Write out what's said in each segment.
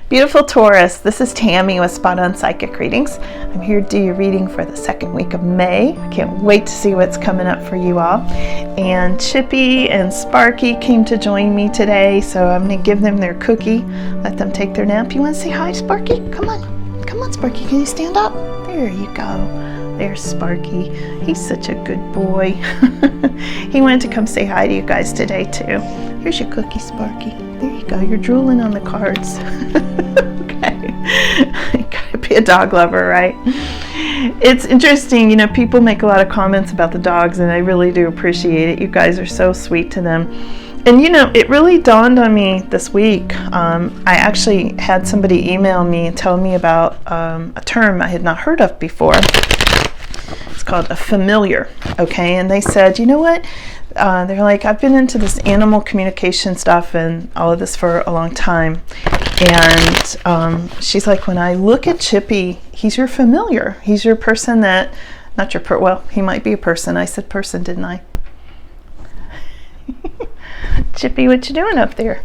Beautiful Taurus, this is Tammy with Spot On Psychic Readings. I'm here to do your reading for the second week of May. I can't wait to see what's coming up for you all. And Chippy and Sparky came to join me today, so I'm going to give them their cookie, let them take their nap. You want to say hi, Sparky? Come on, Sparky, can you stand up? There you go. There's Sparky. He's such a good boy. He wanted to come say hi to you guys today too. Here's your cookie, Sparky. There you go. You're drooling on the cards. Okay. You gotta be a dog lover, right? It's interesting, you know, people make a lot of comments about the dogs, and I really do appreciate it. You guys are so sweet to them. And you know, it really dawned on me this week. I actually had somebody email me and tell me about a term I had not heard of before. It's called a familiar, okay? And they said, you know what? They're like, I've been into this animal communication stuff and all of this for a long time. And she's like, when I look at Chippy, he's your familiar. He's your person that, not your, well, he might be a person. I said person, didn't I? Chippy, what you doing up there?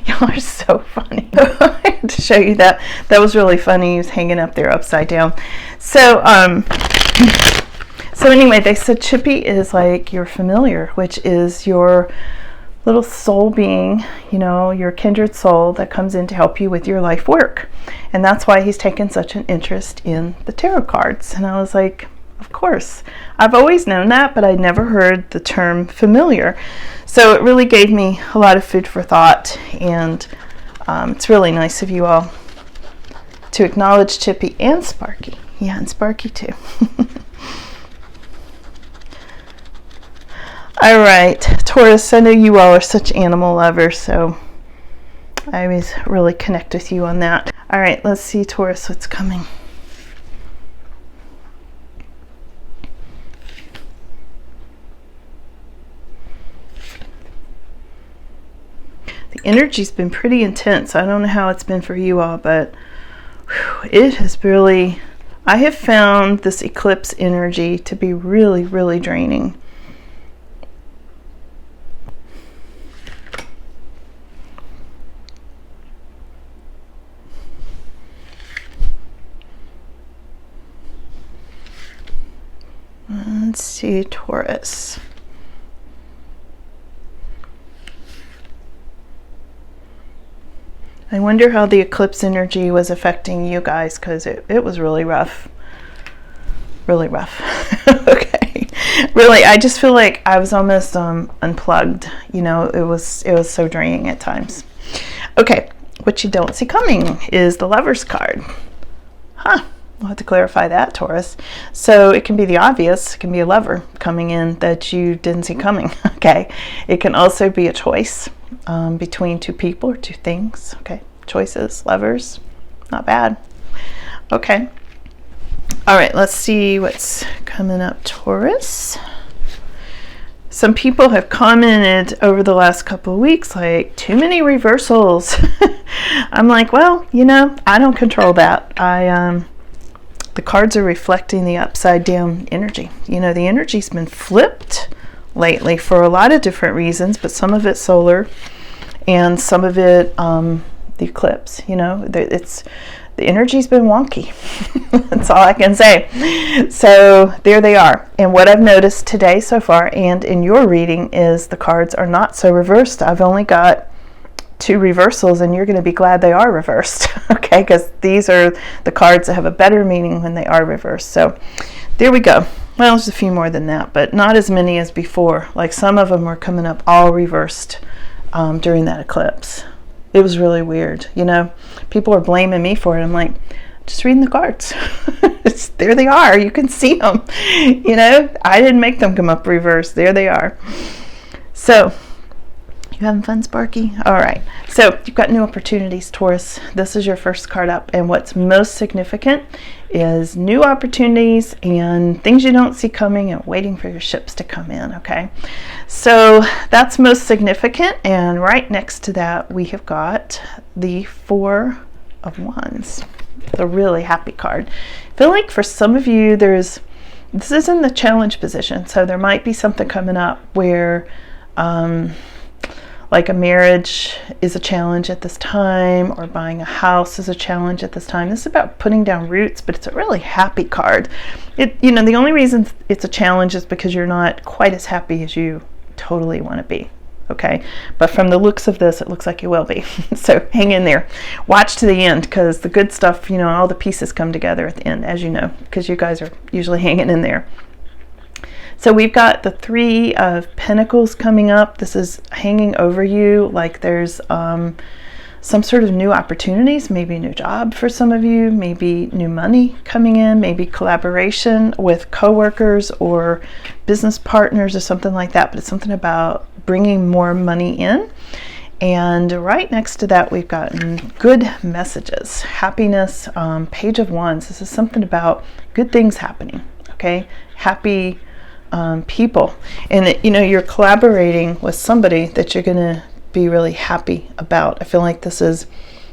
Y'all are so funny. I had to show you that. That was really funny. He was hanging up there upside down. So anyway, they said Chippy is like your familiar, which is your little soul being, you know, your kindred soul that comes in to help you with your life work. And that's why he's taken such an interest in the tarot cards. And I was like, of course. I've always known that, but I'd never heard the term familiar. So it really gave me a lot of food for thought, and it's really nice of you all to acknowledge Chippy and Sparky. Yeah, and Sparky too. All right, Taurus, I know you all are such animal lovers, so I always really connect with you on that. All right, let's see, Taurus, what's coming. The energy's been pretty intense. I don't know how it's been for you all, but it has really, I have found this eclipse energy to be really, really draining. Let's see, Taurus. I wonder how the eclipse energy was affecting you guys, because it was really rough. Really rough. Okay. Really, I just feel like I was almost unplugged. You know, it was so draining at times. Okay, what you don't see coming is the Lover's card. Huh. We'll have to clarify that, Taurus. So it can be the obvious. It can be a lover coming in that you didn't see coming. Okay. It can also be a choice between two people or two things. Okay. Choices, lovers, not bad. Okay. All right. Let's see what's coming up, Taurus. Some people have commented over the last couple of weeks, like, too many reversals. I'm like, well, you know, I don't control that. The cards are reflecting the upside down energy. You know, the energy's been flipped lately for a lot of different reasons, but some of it solar and some of it the eclipse. You know, the energy's been wonky. That's all I can say. So there they are. And what I've noticed today so far and in your reading is the cards are not so reversed. I've only got 2 reversals, and you're going to be glad they are reversed. Okay, because these are the cards that have a better meaning when they are reversed. So there we go. Well, there's a few more than that, but not as many as before. Like, some of them were coming up all reversed during that eclipse. It was really weird. You know, people are blaming me for it. I'm like, just reading the cards. There they are. You can see them. You know, I didn't make them come up reversed. There they are. So, you having fun, Sparky? All right. So you've got new opportunities, Taurus. This is your first card up. And what's most significant is new opportunities and things you don't see coming and waiting for your ships to come in, okay? So that's most significant. And right next to that, we have got the 4 of Wands, the really happy card. I feel like for some of you, this is in the challenge position. So there might be something coming up where, like a marriage is a challenge at this time, or buying a house is a challenge at this time. This is about putting down roots, but it's a really happy card. The only reason it's a challenge is because you're not quite as happy as you totally want to be. Okay, but from the looks of this, it looks like you will be. So hang in there. Watch to the end, because the good stuff, all the pieces come together at the end, as you know, because you guys are usually hanging in there. So we've got the Three of Pentacles coming up. This is hanging over you like there's some sort of new opportunities, maybe a new job for some of you, maybe new money coming in, maybe collaboration with coworkers or business partners or something like that. But it's something about bringing more money in. And right next to that, we've gotten good messages, happiness, Page of Wands. This is something about good things happening, okay? Happy people. And, you're collaborating with somebody that you're going to be really happy about. I feel like this is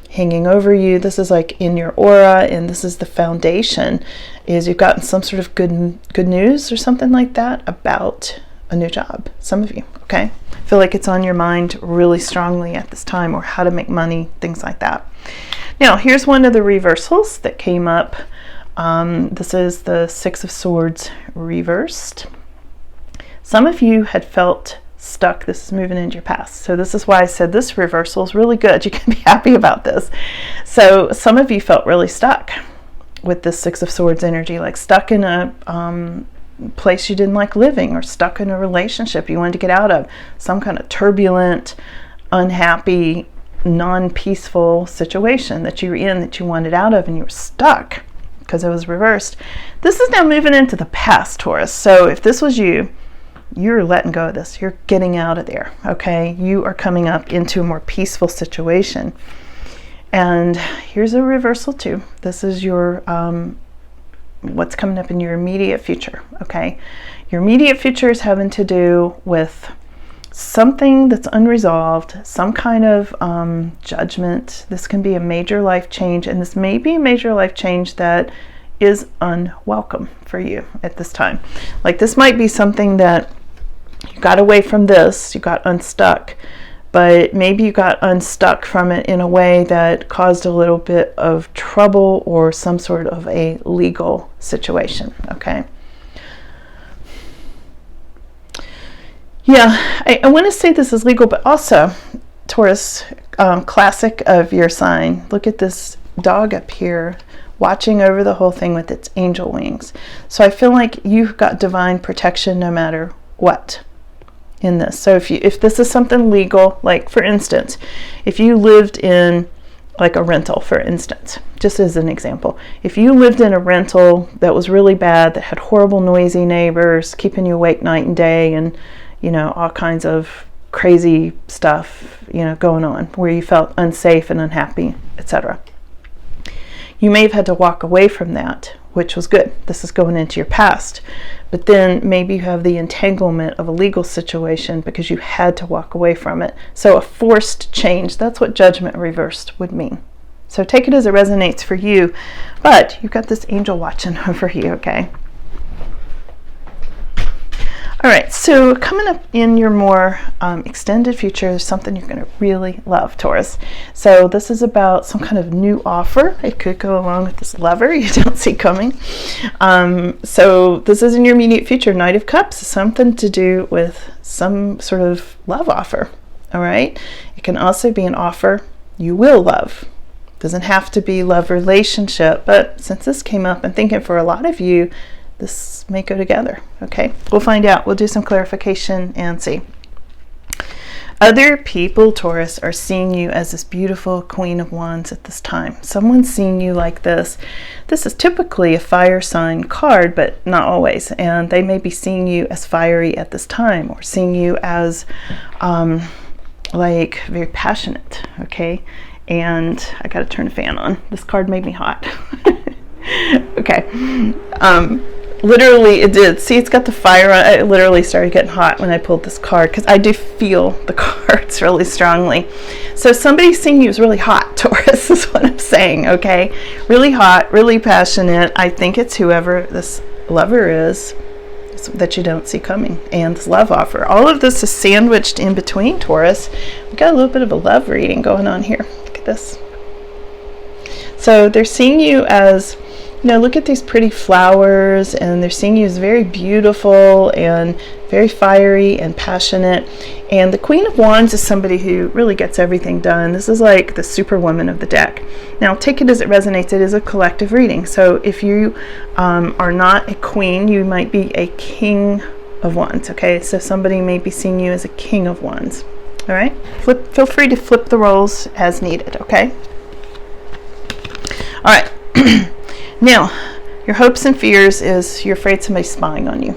hanging over you. This is like in your aura, and this is the foundation, is you've gotten some sort of good news or something like that about a new job, some of you, okay? I feel like it's on your mind really strongly at this time, or how to make money, things like that. Now, here's one of the reversals that came up. This is the Six of Swords reversed. Some of you had felt stuck. This is moving into your past. So this is why I said this reversal is really good. You can be happy about this. So some of you felt really stuck with this Six of Swords energy, like stuck in a place you didn't like living, or stuck in a relationship you wanted to get out of, some kind of turbulent, unhappy, non-peaceful situation that you were in, that you wanted out of, and you were stuck because it was reversed. This is now moving into the past, Taurus. So if this was you, you're letting go of this. You're getting out of there, okay? You are coming up into a more peaceful situation. And here's a reversal too. This is your what's coming up in your immediate future, okay? Your immediate future is having to do with something that's unresolved, some kind of judgment. This can be a major life change, and this may be a major life change that is unwelcome for you at this time. Like, this might be something that you got away from this, you got unstuck, but maybe you got unstuck from it in a way that caused a little bit of trouble, or some sort of a legal situation, okay? Yeah, I want to say this is legal, but also, Taurus, classic of your sign. Look at this dog up here, watching over the whole thing with its angel wings. So I feel like you've got divine protection no matter what in this. So if this is something legal, like for instance, if you lived in like a rental, for instance, just as an example, if you lived in a rental that was really bad, that had horrible noisy neighbors keeping you awake night and day, and all kinds of crazy stuff going on, where you felt unsafe and unhappy, etc., you may have had to walk away from that, which was good. This is going into your past. But then maybe you have the entanglement of a legal situation because you had to walk away from it. So a forced change, that's what judgment reversed would mean. So take it as it resonates for you, but you've got this angel watching over you, okay? All right, so coming up in your more extended future is something you're going to really love, Taurus. So this is about some kind of new offer. It could go along with this lover you don't see coming. So this is in your immediate future. Knight of Cups is something to do with some sort of love offer, all right? It can also be an offer you will love. It doesn't have to be love relationship, but since this came up, I'm thinking for a lot of you, this may go together, okay? We'll find out. We'll do some clarification and see. Other people, Taurus, are seeing you as this beautiful Queen of Wands at this time. Someone's seeing you like this. This is typically a fire sign card, but not always. And they may be seeing you as fiery at this time, or seeing you as like very passionate, okay? And I got to turn the fan on. This card made me hot. Okay. Literally, it did. See, it's got the fire on. It literally started getting hot when I pulled this card, because I do feel the cards really strongly. So somebody's seeing you as really hot, Taurus, is what I'm saying, okay? Really hot, really passionate. I think it's whoever this lover is. obstacles that you don't see coming, and this love offer. All of this is sandwiched in between, Taurus. We got a little bit of a love reading going on here. Look at this. So they're seeing you as, you know, look at these pretty flowers, and they're seeing you as very beautiful and very fiery and passionate. And the Queen of Wands is somebody who really gets everything done. This is like the superwoman of the deck. Now, take it as it resonates. It is a collective reading. So if you are not a queen, you might be a king of wands, okay? So somebody may be seeing you as a king of wands, all right? Feel free to flip the roles as needed, okay? All right. Now, your hopes and fears is you're afraid somebody's spying on you.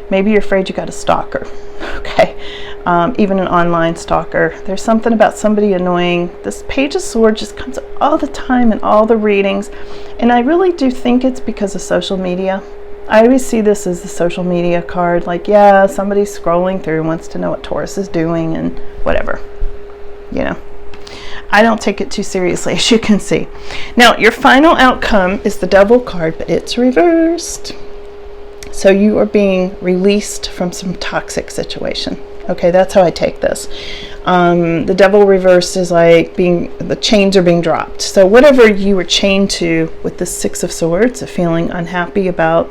Maybe you're afraid you got a stalker, okay? Even an online stalker. There's something about somebody annoying. This Page of Swords just comes all the time in all the readings, and I really do think it's because of social media. I always see this as the social media card, like, yeah, somebody's scrolling through, wants to know what Taurus is doing and whatever, you know. I don't take it too seriously, as you can see. Now, your final outcome is the Devil card, but it's reversed. So you are being released from some toxic situation. Okay, that's how I take this. The Devil reversed is like the chains are being dropped. So whatever you were chained to with the Six of Swords, of feeling unhappy about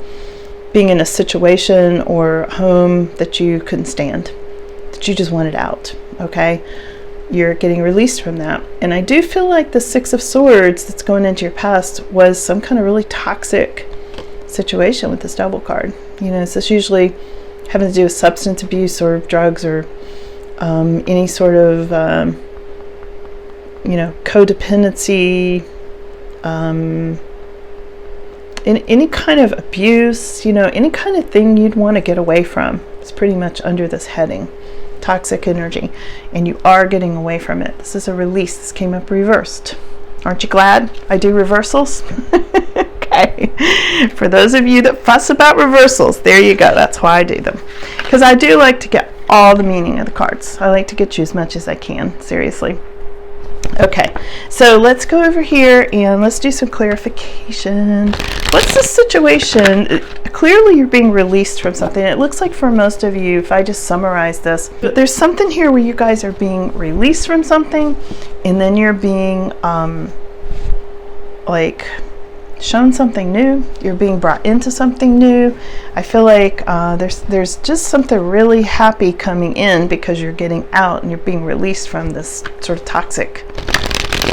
being in a situation or home that you couldn't stand, that you just wanted out, okay? You're getting released from that. And I do feel like the Six of Swords that's going into your past was some kind of really toxic situation with this Devil card. You know, so it's usually having to do with substance abuse or drugs or any sort of, you know, codependency, in any kind of abuse, you know, any kind of thing you'd want to get away from. It's pretty much under this heading. Toxic energy, and you are getting away from it. This is a release. This came up reversed. Aren't you glad I do reversals? Okay. For those of you that fuss about reversals, there you go. That's why I do them, because I do like to get all the meaning of the cards. I like to get you as much as I can, seriously. Okay, so let's go over here and let's do some clarification. What's the situation? Clearly you're being released from something. It looks like for most of you, if I just summarize this, there's something here where you guys are being released from something, and then you're being like shown something new. You're being brought into something new. I feel like there's just something really happy coming in because you're getting out and you're being released from this sort of toxic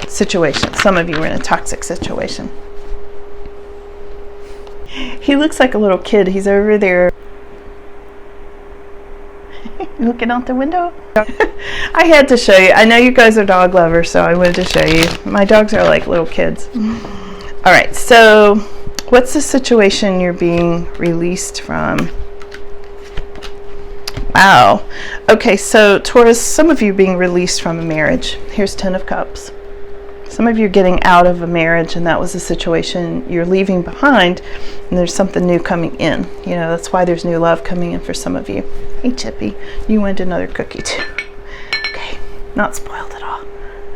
situation. Some of you are in a toxic situation. He looks like a little kid. He's over there looking out the window. I had to show you. I know you guys are dog lovers, so I wanted to show you. My dogs are like little kids. All right, so what's the situation you're being released from? Wow. Okay, so Taurus, some of you being released from a marriage. Here's 10 of Cups. Some of you are getting out of a marriage, and that was the situation you're leaving behind, and there's something new coming in. You know, that's why there's new love coming in for some of you. Hey, Chippy, you wanted another cookie too. Okay, not spoiled at all.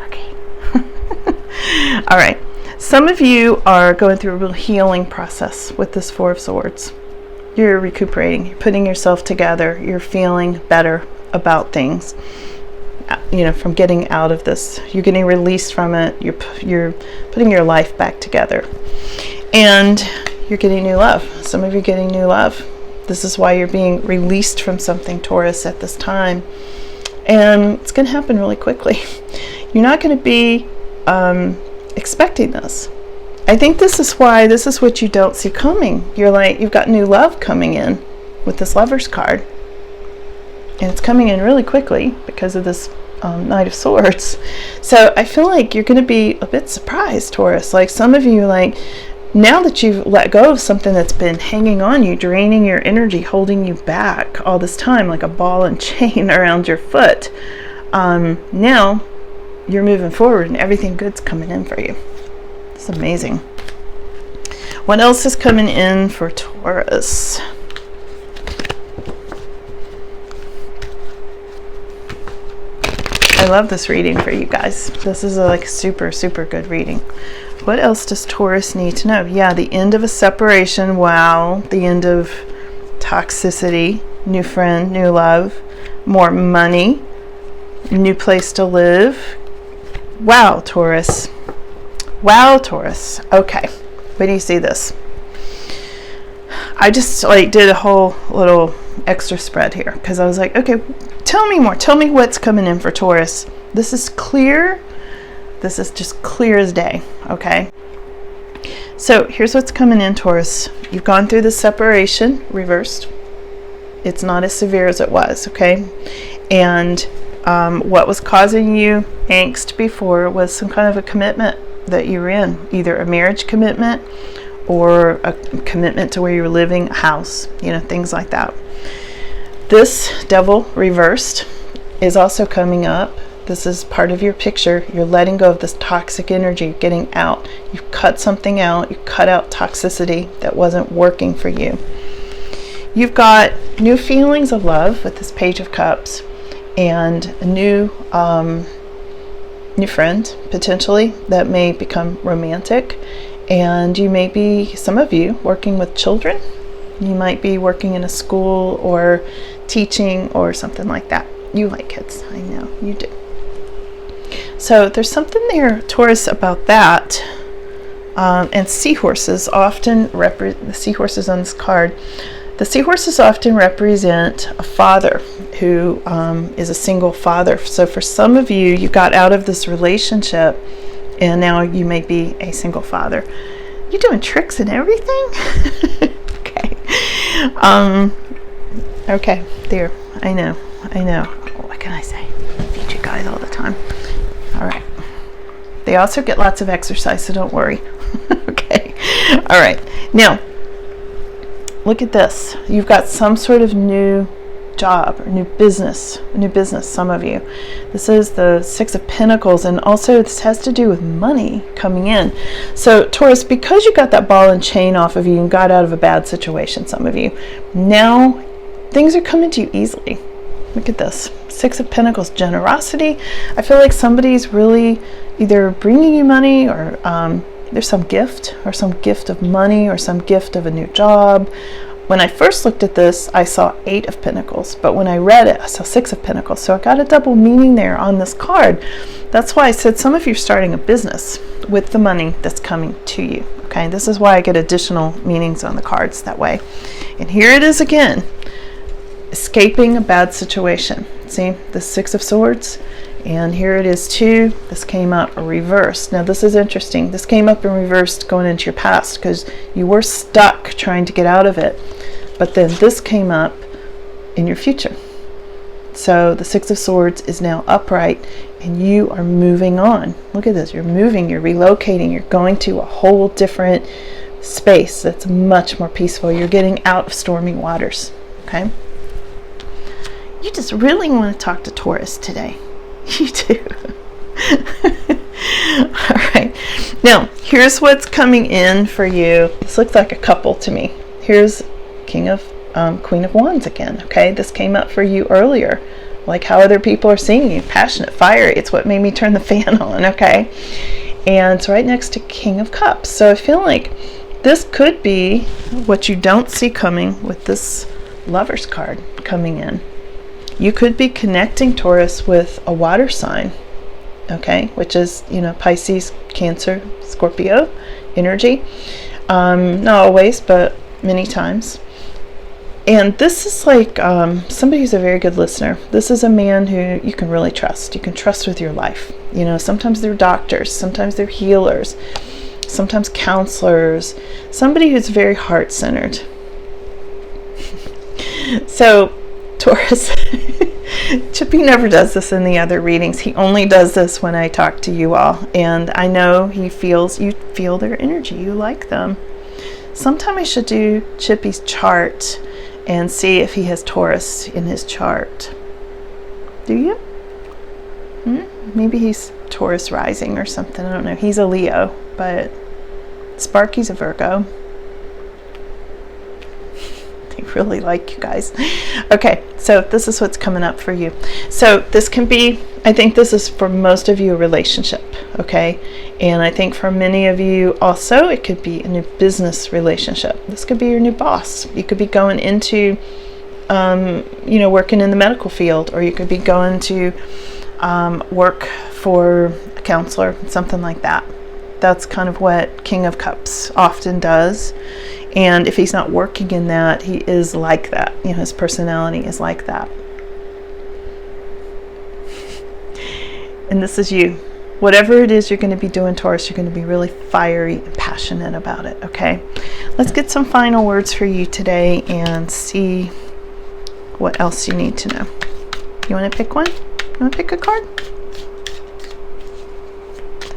Okay. All right. Some of you are going through a real healing process with this Four of Swords. You're recuperating. You're putting yourself together. You're feeling better about things. You know, from getting out of this. You're getting released from it. You're putting your life back together. And you're getting new love. Some of you are getting new love. This is why you're being released from something, Taurus, at this time. And it's going to happen really quickly. You're not going to be expecting this. I think this is why this is what you don't see coming. You're like, you've got new love coming in with this Lover's card. And it's coming in really quickly because of this Knight of Swords. So I feel like you're going to be a bit surprised, Taurus. Like some of you, like now that you've let go of something that's been hanging on you, draining your energy, holding you back all this time, like a ball and chain around your foot. Now you're moving forward and everything good's coming in for you. It's amazing. What else is coming in for Taurus? I love this reading for you guys. This is a like super, super good reading. What else does Taurus need to know? Yeah, the end of a separation. Wow. The end of toxicity, new friend, new love, more money, new place to live. Wow, Taurus. Wow, Taurus. Okay, wait do you see this? I just like did a whole little extra spread here because I was like, okay, tell me more. Tell me what's coming in for Taurus. This is clear. This is just clear as day, okay? So here's what's coming in, Taurus. You've gone through the separation, reversed. It's not as severe as it was, okay? And what was causing you angst before was some kind of a commitment that you were in, either a marriage commitment or a commitment to where you were living, a house, you know, things like that. This devil reversed is also coming up. This is part of your picture. You're letting go of this toxic energy, getting out. You've cut something out. You cut out toxicity that wasn't working for you. You've got new feelings of love with this Page of Cups and a new friend, potentially, that may become romantic. And you may be, some of you, working with children. You might be working in a school or teaching or something like that. You like kids, I know, you do. So there's something there, Taurus, about that. And seahorses often the seahorses on this card. The seahorses often represent a father who is a single father. So for some of you, you got out of this relationship and now you may be a single father. You doing tricks and everything? Okay. Okay, there. I know. What can I say? I feed you guys all the time. All right. They also get lots of exercise, so don't worry. Okay. All right. Now, look at this. You've got some sort of new job or new business, some of you. This is the Six of Pentacles, and also this has to do with money coming in. So Taurus, because you got that ball and chain off of you and got out of a bad situation, some of you, now things are coming to you easily. Look at this. Six of Pentacles, generosity. I feel like somebody's really either bringing you money or there's some gift of money or some gift of a new job. When I first looked at this, I saw 8 of Pentacles, but when I read it, I saw 6 of Pentacles. So I got a double meaning there on this card. That's why I said some of you are starting a business with the money that's coming to you. Okay, this is why I get additional meanings on the cards that way. And here it is again, escaping a bad situation. See, the 6 of Swords, and here it is too. This came up reversed. Now this is interesting. This came up in reversed going into your past because you were stuck trying to get out of it. But then this came up in your future. So the 6 of Swords is now upright and you are moving on. Look at this. You're moving, you're relocating, you're going to a whole different space that's much more peaceful. You're getting out of stormy waters. Okay? You just really want to talk to Taurus today. You do. All right. Now, here's what's coming in for you. This looks like a couple to me. Here's Queen of Wands again. Okay, this came up for you earlier. Like how other people are seeing you. Passionate, fire. It's what made me turn the fan on. Okay. And it's right next to King of Cups. So I feel like this could be what you don't see coming with this Lover's card coming in. You could be connecting, Taurus, with a water sign, okay, which is, you know, Pisces, Cancer, Scorpio energy. Not always, but many times. And this is like somebody who's a very good listener. This is a man who you can really trust. You can trust with your life. You know, sometimes they're doctors, sometimes they're healers, sometimes counselors, somebody who's very heart-centered. So, Taurus, Chippy never does this in the other readings. He only does this when I talk to you all. And I know you feel their energy. You like them. Sometime I should do Chippy's chart and see if he has Taurus in his chart. Do you? Maybe he's Taurus rising or something. I don't know. He's a Leo, but Sparky's a Virgo. Really like you guys. Okay, so this is what's coming up for you. So this can be I think this is for most of you a relationship, okay? And I think for many of you also, it could be a new business relationship. This could be your new boss. You could be going into, working in the medical field, or you could be going to work for a counselor, something like that. That's kind of what King of Cups often does. And if he's not working in that, he is like that. His personality is like that. And this is you. Whatever it is you're going to be doing, Taurus, you're going to be really fiery and passionate about it, okay? Let's get some final words for you today and see what else you need to know. You want to pick one? You want to pick a card?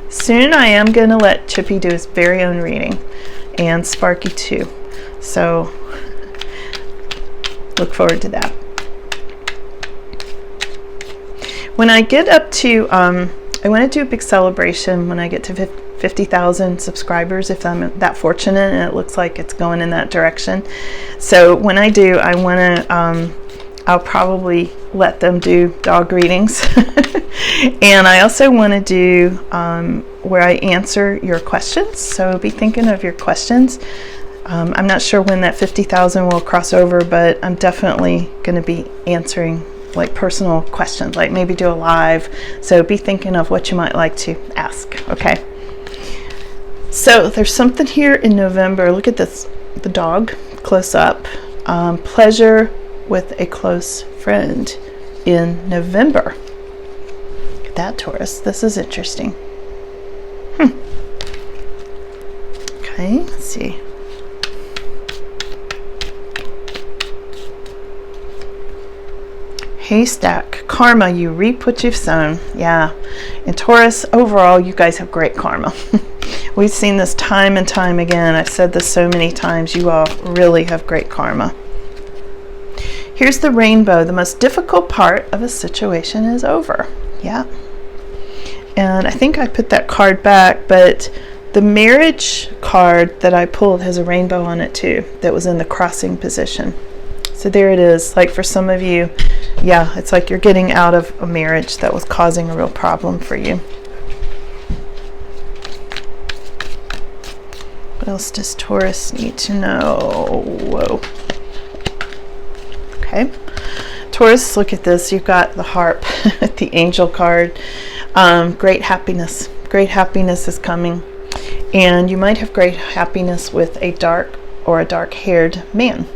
Soon I am going to let Chippy do his very own reading, and Sparky too. So look forward to that. When I get up to, I want to do a big celebration when I get to 50,000 subscribers, if I'm that fortunate, and it looks like it's going in that direction. So when I do, I want to, I'll probably let them do dog readings. And I also want to do where I answer your questions. So be thinking of your questions. I'm not sure when that 50,000 will cross over, but I'm definitely going to be answering like personal questions, like maybe do a live. So be thinking of what you might like to ask, okay? So there's something here in November. Look at this, the dog close up. Pleasure with a close friend in November. Look at that, Taurus. This is interesting. Okay, let's see. Haystack, karma, you reap what you've sown. Yeah. And Taurus, overall, you guys have great karma. We've seen this time and time again. I've said this so many times. You all really have great karma. Here's the rainbow. The most difficult part of a situation is over. Yeah. And I think I put that card back, but the marriage card that I pulled has a rainbow on it too, that was in the crossing position. So there it is. Like for some of you, yeah, it's like you're getting out of a marriage that was causing a real problem for you. What else does Taurus need to know? Whoa. Okay. Taurus, look at this. You've got the harp, the angel card. Great happiness. Great happiness is coming. And you might have great happiness with a dark or a dark-haired man.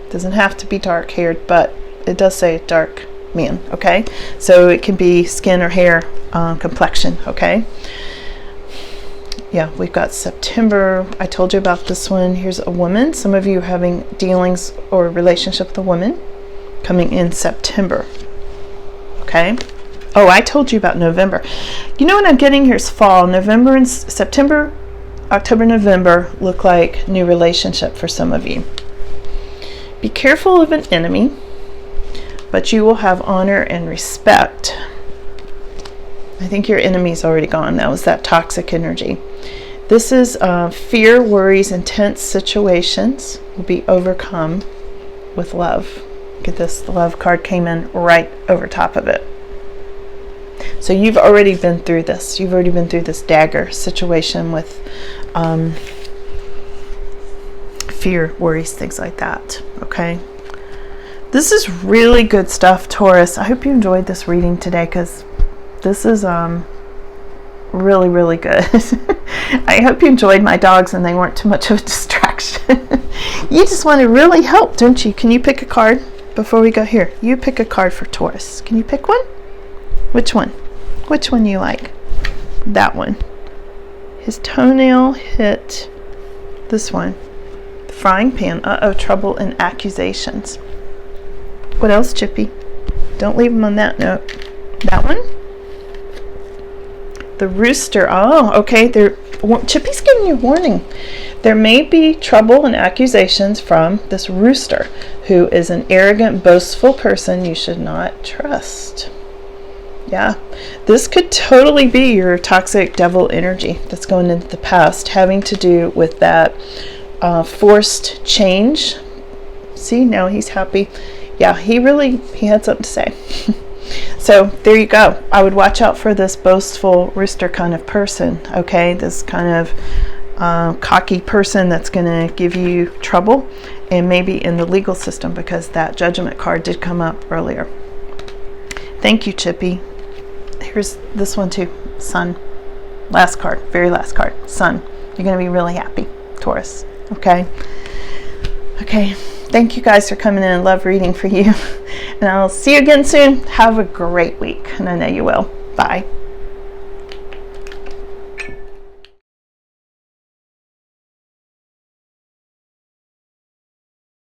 Doesn't have to be dark-haired, but it does say dark man, okay? So it can be skin or hair complexion, okay? Yeah, we've got September. I told you about this one. Here's a woman. Some of you are having dealings or relationship with a woman coming in September, okay? Oh, I told you about November. You know what I'm getting here is fall. November and September, October, November look like new relationship for some of you. Be careful of an enemy, but you will have honor and respect. I think your enemy's already gone. That was that toxic energy. This is fear, worries, intense situations will be overcome with love. Look at this. The love card came in right over top of it. So you've already been through this. You've already been through this dagger situation with fear, worries, things like that, okay? This is really good stuff, Taurus. I hope you enjoyed this reading today, because this is really, really good. I hope you enjoyed my dogs and they weren't too much of a distraction. You just want to really help, don't you? Can you pick a card before we go here? You pick a card for Taurus. Can you pick one? Which one? Which one you like? That one. His toenail hit this one. Frying pan. Uh-oh, trouble and accusations. What else, Chippy? Don't leave him on that note. That one? The rooster. Oh, okay. Chippy's giving you a warning. There may be trouble and accusations from this rooster, who is an arrogant, boastful person you should not trust. Yeah. This could totally be your toxic devil energy that's going into the past, having to do with that forced change. See, now he's happy. Yeah, he had something to say. So there you go. I would watch out for this boastful rooster kind of person, okay? This kind of cocky person that's going to give you trouble, and maybe in the legal system, because that Judgment card did come up earlier. Thank you, Chippy. Here's this one too, Sun. Last card, very last card, Sun. You're going to be really happy, Taurus, okay? Okay, thank you guys for coming in. Love reading for you. And I'll see you again soon. Have a great week, and I know you will. Bye.